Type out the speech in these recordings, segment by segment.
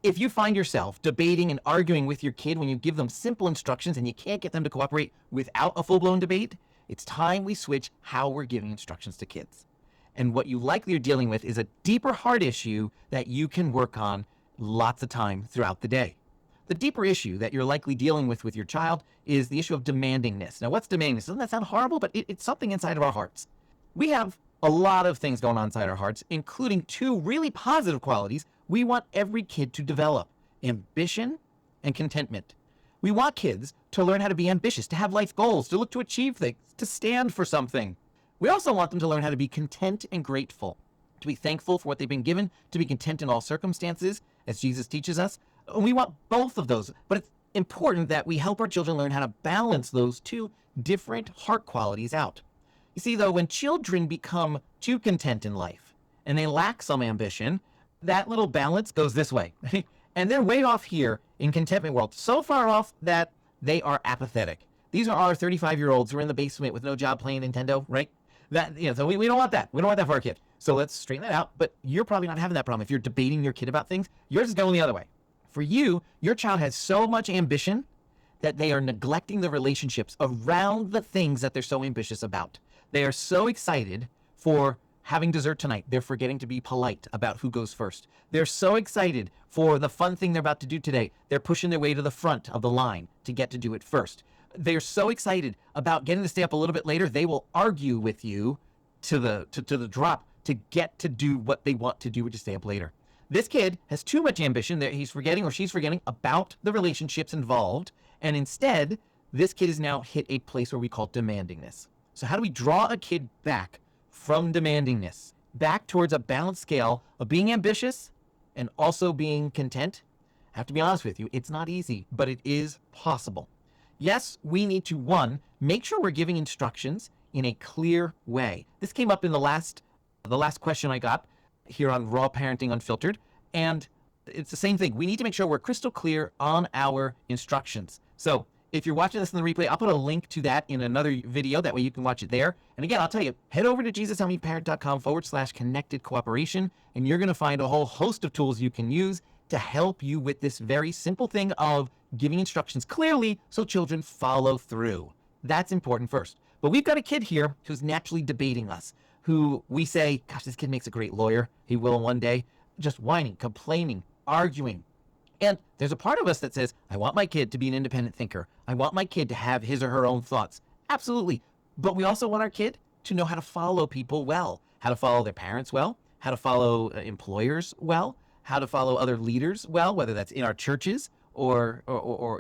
If you find yourself debating and arguing with your kid when you give them simple instructions and you can't get them to cooperate without a full-blown debate, it's time we switch how we're giving instructions to kids. And what you likely are dealing with is a deeper heart issue that you can work on lots of time throughout the day. The deeper issue that you're likely dealing with your child is the issue of demandingness. Now, what's demandingness? Doesn't that sound horrible? But it's something inside of our hearts. We have a lot of things going on inside our hearts, including two really positive qualities we want every kid to develop: ambition and contentment. We want kids to learn how to be ambitious, to have life goals, to look to achieve things, to stand for something. We also want them to learn how to be content and grateful, to be thankful for what they've been given, to be content in all circumstances, as Jesus teaches us. We want both of those, but it's important that we help our children learn how to balance those two different heart qualities out. You see, though, when children become too content in life and they lack some ambition, that little balance goes this way. And they're way off here in contentment world, so far off that they are apathetic. These are our 35-year-olds who are in the basement with no job playing Nintendo, right? So we don't want that. We don't want that for our kid. So let's straighten that out. But you're probably not having that problem. If you're debating your kid about things, yours is going the other way. For you, your child has so much ambition that they are neglecting the relationships around the things that they're so ambitious about. They are so excited for having dessert tonight, they're forgetting to be polite about who goes first. They're so excited for the fun thing they're about to do today, they're pushing their way to the front of the line to get to do it first. They're so excited about getting to stay up a little bit later, they will argue with you to the drop to get to do what they want to do, which is stay up later. This kid has too much ambition that he's forgetting or she's forgetting about the relationships involved, and instead, this kid has now hit a place where we call demandingness. So how do we draw a kid back from demandingness, back towards a balanced scale of being ambitious and also being content? I have to be honest with you, it's not easy, but it is possible. Yes, we need to, one, make sure we're giving instructions in a clear way. This came up in the last question I got here on Raw Parenting Unfiltered, and it's the same thing. We need to make sure we're crystal clear on our instructions. So if you're watching this in the replay, I'll put a link to that in another video. That way you can watch it there. And again, I'll tell you, head over to JesusHelpMeParent.com/connected cooperation, and you're going to find a whole host of tools you can use to help you with this very simple thing of giving instructions clearly so children follow through. That's important first. But we've got a kid here who's naturally debating us, who we say, gosh, this kid makes a great lawyer. He will one day. Just whining, complaining, arguing. And there's a part of us that says, I want my kid to be an independent thinker. I want my kid to have his or her own thoughts. Absolutely. But we also want our kid to know how to follow people well, how to follow their parents well, how to follow employers well, how to follow other leaders well, whether that's in our churches or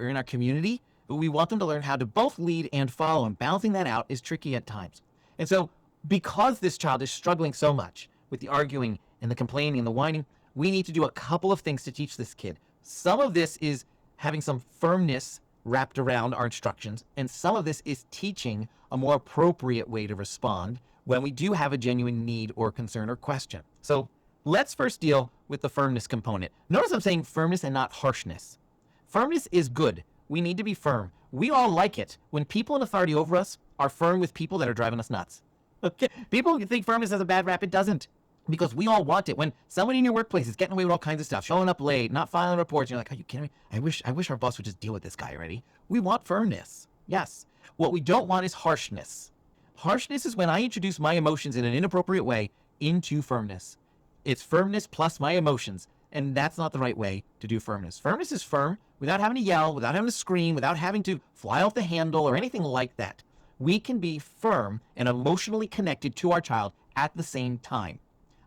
in our community. But we want them to learn how to both lead and follow, and balancing that out is tricky at times. And so because this child is struggling so much with the arguing and the complaining and the whining, we need to do a couple of things to teach this kid. Some of this is having some firmness wrapped around our instructions, and some of this is teaching a more appropriate way to respond when we do have a genuine need or concern or question. So let's first deal with the firmness component. Notice I'm saying firmness and not harshness. Firmness is good. We need to be firm. We all like it when people in authority over us are firm with people that are driving us nuts. Okay? People think firmness has a bad rap. It doesn't. Because we all want it. When somebody in your workplace is getting away with all kinds of stuff, showing up late, not filing reports, you're like, are you kidding me? I wish our boss would just deal with this guy already. We want firmness. Yes. What we don't want is harshness. Harshness is when I introduce my emotions in an inappropriate way into firmness. It's firmness plus my emotions, and that's not the right way to do firmness. Firmness is firm without having to yell, without having to scream, without having to fly off the handle or anything like that. We can be firm and emotionally connected to our child at the same time.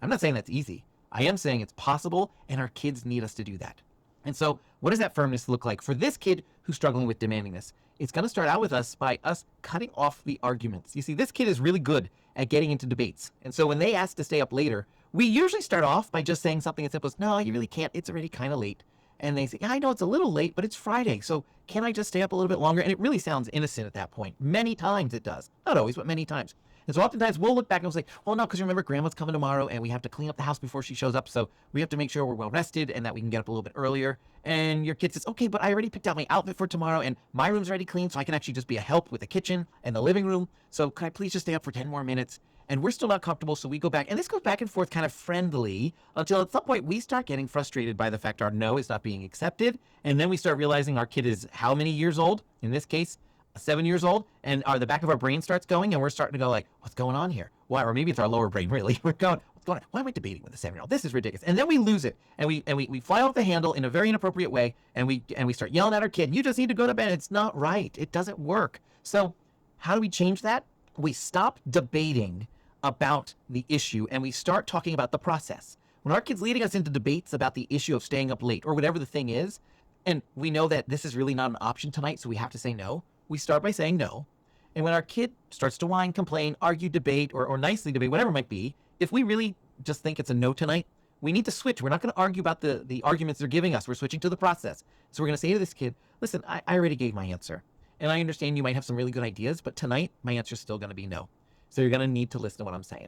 I'm not saying that's easy. I am saying it's possible, and our kids need us to do that. And so what does that firmness look like for this kid who's struggling with demandingness? It's going to start out with us by us cutting off the arguments. You see, this kid is really good at getting into debates. And so when they ask to stay up later, we usually start off by just saying something as simple as, no, you really can't. It's already kind of late. And they say, yeah, I know it's a little late, but it's Friday. So can I just stay up a little bit longer? And it really sounds innocent at that point. Many times it does. Not always, but many times. And so oftentimes we'll look back and we'll say, well, no, because remember, grandma's coming tomorrow and we have to clean up the house before she shows up. So we have to make sure we're well rested and that we can get up a little bit earlier. And your kid says, okay, but I already picked out my outfit for tomorrow and my room's already clean, so I can actually just be a help with the kitchen and the living room. So can I please just stay up for 10 more minutes? and we're still not comfortable, so we go back, and this goes back and forth kind of friendly until at some point we start getting frustrated by the fact our no is not being accepted, and then we start realizing our kid is how many years old? In this case, 7 years old, and the back of our brain starts going, and we're starting to go like, what's going on here? Why? Or maybe it's our lower brain, really. We're going, what's going on? Why am I debating with a 7-year-old? This is ridiculous. And then we lose it, and we fly off the handle in a very inappropriate way, and we start yelling at our kid, you just need to go to bed. It's not right. It doesn't work. So how do we change that? We stop debating about the issue, and we start talking about the process. When our kid's leading us into debates about the issue of staying up late or whatever the thing is, and we know that this is really not an option tonight, so we have to say no, we start by saying no. And when our kid starts to whine, complain, argue, debate, or nicely debate, whatever it might be, if we really just think it's a no tonight, we need to switch. We're not going to argue about the arguments they're giving us. We're switching to the process. So we're going to say to this kid, listen, I already gave my answer. And I understand you might have some really good ideas, but tonight, my answer is still going to be no. So you're going to need to listen to what I'm saying.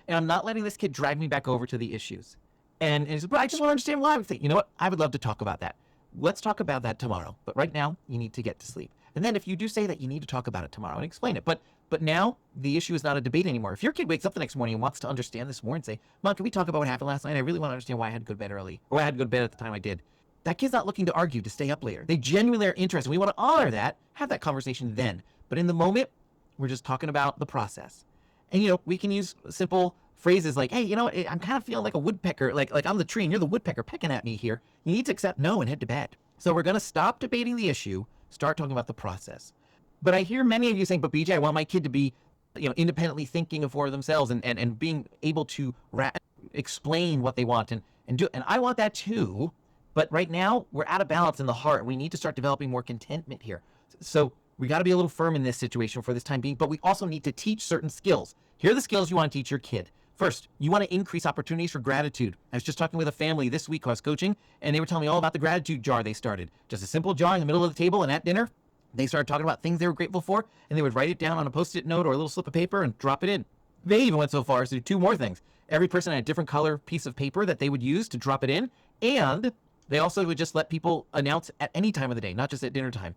And I'm not letting this kid drag me back over to the issues. And he says, but I just want to understand why. I'm thinking, you know what? I would love to talk about that. Let's talk about that tomorrow. But right now, you need to get to sleep. And then if you do say that, you need to talk about it tomorrow and explain it. But now the issue is not a debate anymore. If your kid wakes up the next morning and wants to understand this more and say, Mom, can we talk about what happened last night? I really want to understand why I had to go to bed early, or I had to go to bed at the time I did. That kid's not looking to argue to stay up later. They genuinely are interested. We want to honor that, have that conversation then. But in the moment, we're just talking about the process. And, we can use simple phrases like, hey, I'm kind of feeling like a woodpecker, like I'm the tree and you're the woodpecker pecking at me here. You need to accept no and head to bed. So we're going to stop debating the issue, start talking about the process. But I hear many of you saying, but BJ, I want my kid to be, independently thinking for themselves and being able to explain what they want and do. And I want that too. But right now we're out of balance in the heart. We need to start developing more contentment here. So we got to be a little firm in this situation for this time being, but we also need to teach certain skills. Here are the skills you want to teach your kid. First, you want to increase opportunities for gratitude. I was just talking with a family this week who I was coaching, and they were telling me all about the gratitude jar they started. Just a simple jar in the middle of the table, and at dinner, they started talking about things they were grateful for, and they would write it down on a Post-it note or a little slip of paper and drop it in. They even went so far as to do 2 more things. Every person had a different color piece of paper that they would use to drop it in, and they also would just let people announce at any time of the day, not just at dinner time,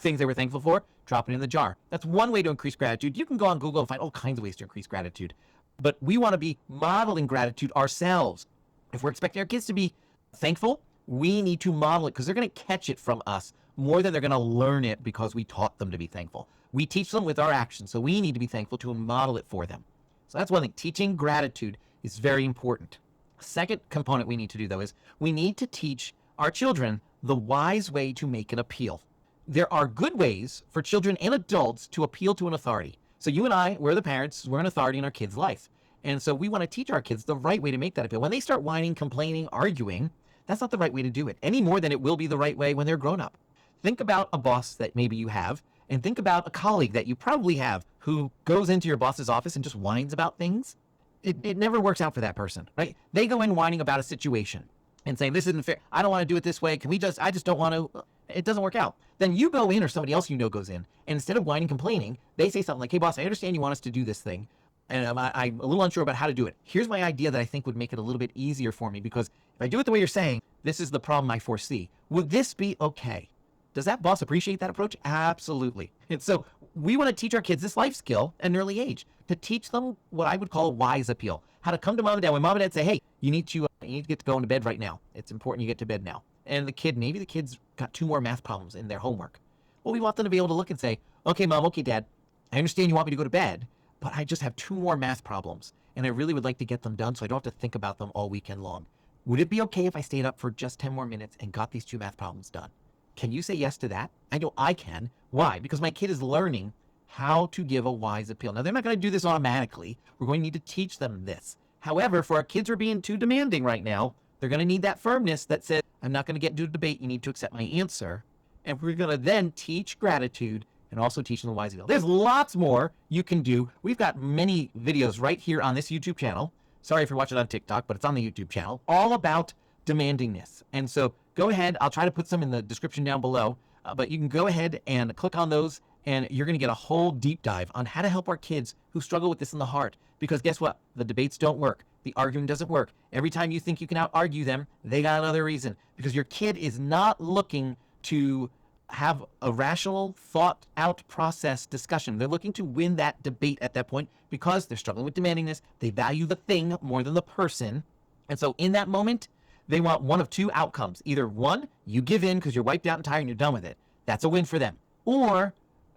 things they were thankful for, drop it in the jar. That's one way to increase gratitude. You can go on Google and find all kinds of ways to increase gratitude. But we want to be modeling gratitude ourselves. If we're expecting our kids to be thankful, we need to model it because they're going to catch it from us more than they're going to learn it because we taught them to be thankful. We teach them with our actions, so we need to be thankful to and model it for them. So that's one thing. Teaching gratitude is very important. Second component we need to do, though, is we need to teach our children the wise way to make an appeal. There are good ways for children and adults to appeal to an authority. So you and I, we're the parents, we're an authority in our kids' life. And so we want to teach our kids the right way to make that appeal. When they start whining, complaining, arguing, that's not the right way to do it, any more than it will be the right way when they're grown up. Think about a boss that maybe you have, and think about a colleague that you probably have who goes into your boss's office and just whines about things. It never works out for that person, right? They go in whining about a situation and saying, this isn't fair. I don't want to do it this way. I just don't want to. It doesn't work out. Then you go in, or somebody else goes in, and instead of whining, complaining, they say something like, hey boss, I understand you want us to do this thing, and I'm a little unsure about how to do it. Here's my idea that I think would make it a little bit easier for me, because if I do it the way you're saying, this is the problem I foresee. Would this be okay? Does that boss appreciate that approach? Absolutely. And so we want to teach our kids this life skill at an early age, to teach them what I would call a wise appeal. How to come to mom and dad when mom and dad say, hey, you need to get to go into bed right now. It's important you get to bed now. And maybe the kid's got 2 more math problems in their homework. Well, we want them to be able to look and say, okay, mom, okay, dad, I understand you want me to go to bed, but I just have 2 more math problems, and I really would like to get them done so I don't have to think about them all weekend long. Would it be okay if I stayed up for just 10 more minutes and got these 2 math problems done? Can you say yes to that? I know I can. Why? Because my kid is learning how to give a wise appeal. Now, they're not going to do this automatically. We're going to need to teach them this. However, for our kids who are being too demanding right now, they're going to need that firmness that says, I'm not going to get into a debate. You need to accept my answer. And we're going to then teach gratitude and also teach them the wise appeal. There's lots more you can do. We've got many videos right here on this YouTube channel. Sorry if you're watching on TikTok, but it's on the YouTube channel, all about demandingness. And so go ahead. I'll try to put some in the description down below, but you can go ahead and click on those, and you're going to get a whole deep dive on how to help our kids who struggle with this in the heart. Because guess what? The debates don't work. The arguing doesn't work. Every time you think you can out-argue them, they got another reason. Because your kid is not looking to have a rational, thought out process discussion. They're looking to win that debate at that point because they're struggling with demandingness. They value the thing more than the person. And so in that moment, they want one of two outcomes. Either one, you give in because you're wiped out and tired and you're done with it. That's a win for them. Or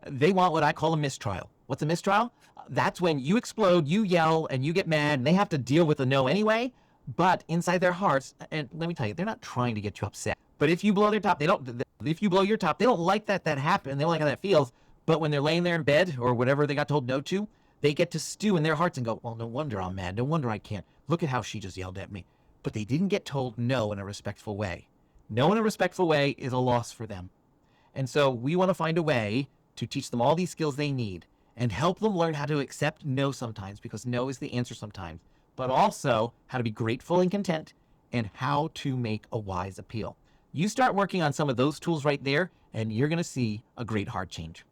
they want what I call a mistrial. What's a mistrial? That's when you explode, you yell, and you get mad, and they have to deal with the no anyway. But inside their hearts, and let me tell you, they're not trying to get you upset. But if you blow their top, they don't. If you blow your top, they don't like that happened. They don't like how that feels. But when they're laying there in bed or whatever they got told no to, they get to stew in their hearts and go, well, no wonder I'm mad. No wonder I can't. Look at how she just yelled at me. But they didn't get told no in a respectful way. No in a respectful way is a loss for them. And so we want to find a way to teach them all these skills they need and help them learn how to accept no sometimes, because no is the answer sometimes, but also how to be grateful and content and how to make a wise appeal. You start working on some of those tools right there, and you're going to see a great heart change.